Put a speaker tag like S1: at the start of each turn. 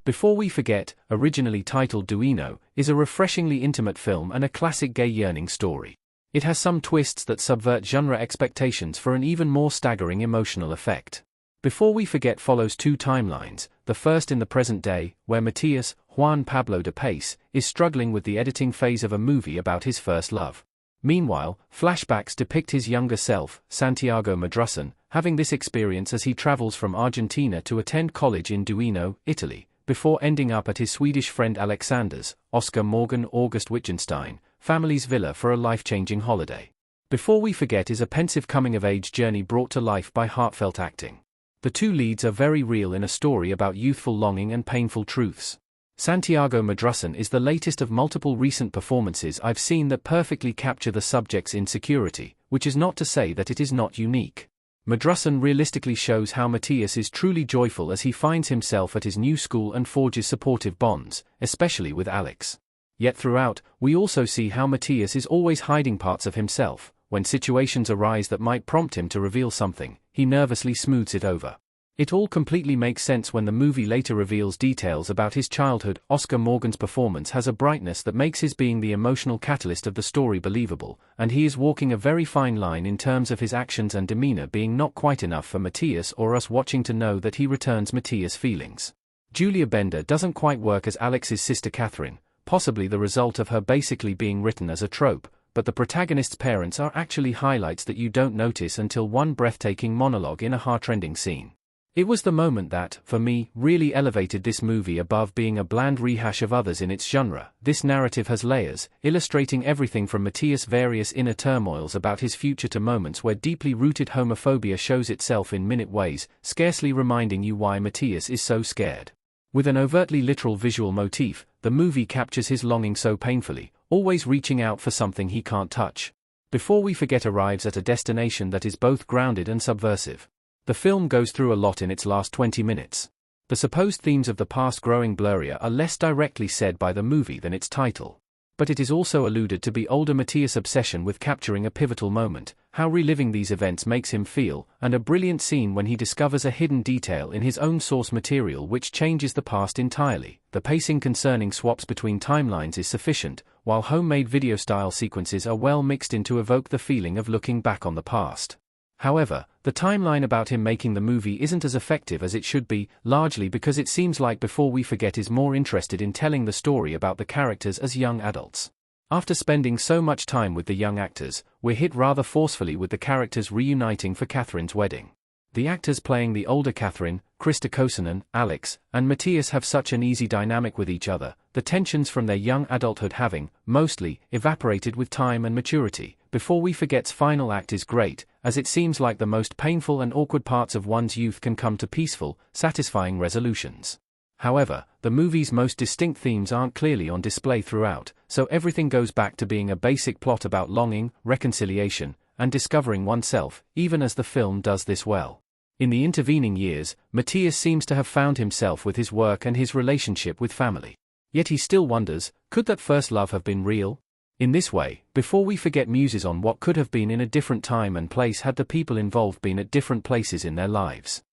S1: Before We Forget, originally titled Duino, is a refreshingly intimate film and a classic gay yearning story. It has some twists that subvert genre expectations for an even more staggering emotional effect. Before We Forget follows two timelines, the first in the present day, where Matthias, Juan Pablo de Pace, is struggling with the editing phase of a movie about his first love. Meanwhile, flashbacks depict his younger self, Santiago Madrussen, having this experience as he travels from Argentina to attend college in Duino, Italy, before ending up at his Swedish friend Alexander's, Oscar Morgan August Wittgenstein, family's villa for a life-changing holiday. Before We Forget is a pensive coming-of-age journey brought to life by heartfelt acting. The two leads are very real in a story about youthful longing and painful truths. Santiago Madrussen is the latest of multiple recent performances I've seen that perfectly capture the subject's insecurity, which is not to say that it is not unique. Madrussen realistically shows how Matthias is truly joyful as he finds himself at his new school and forges supportive bonds, especially with Alex. Yet throughout, we also see how Matthias is always hiding parts of himself. When situations arise that might prompt him to reveal something, he nervously smooths it over. It all completely makes sense when the movie later reveals details about his childhood. Oscar Morgan's performance has a brightness that makes his being the emotional catalyst of the story believable, and he is walking a very fine line in terms of his actions and demeanor being not quite enough for Matthias or us watching to know that he returns Matthias' feelings. Julia Bender doesn't quite work as Alex's sister Catherine, possibly the result of her basically being written as a trope, but the protagonist's parents are actually highlights that you don't notice until one breathtaking monologue in a heartrending scene. It was the moment that, for me, really elevated this movie above being a bland rehash of others in its genre. This narrative has layers, illustrating everything from Matthias' various inner turmoils about his future to moments where deeply rooted homophobia shows itself in minute ways, scarcely reminding you why Matthias is so scared. With an overtly literal visual motif, the movie captures his longing so painfully, always reaching out for something he can't touch. Before We Forget arrives at a destination that is both grounded and subversive. The film goes through a lot in its last 20 minutes. The supposed themes of the past growing blurrier are less directly said by the movie than its title. But it is also alluded to be older Matthias' obsession with capturing a pivotal moment, how reliving these events makes him feel, and a brilliant scene when he discovers a hidden detail in his own source material which changes the past entirely. The pacing concerning swaps between timelines is sufficient, while homemade video-style sequences are well mixed in to evoke the feeling of looking back on the past. However, the timeline about him making the movie isn't as effective as it should be, largely because it seems like Before We Forget is more interested in telling the story about the characters as young adults. After spending so much time with the young actors, we're hit rather forcefully with the characters reuniting for Catherine's wedding. The actors playing the older Catherine, Krista Kosonen, Alex, and Matthias have such an easy dynamic with each other, the tensions from their young adulthood having, mostly, evaporated with time and maturity. Before We Forget's final act is great, as it seems like the most painful and awkward parts of one's youth can come to peaceful, satisfying resolutions. However, the movie's most distinct themes aren't clearly on display throughout, so everything goes back to being a basic plot about longing, reconciliation, and discovering oneself, even as the film does this well. In the intervening years, Matthias seems to have found himself with his work and his relationship with family. Yet he still wonders, could that first love have been real? In this way, Before We Forget muses on what could have been in a different time and place had the people involved been at different places in their lives.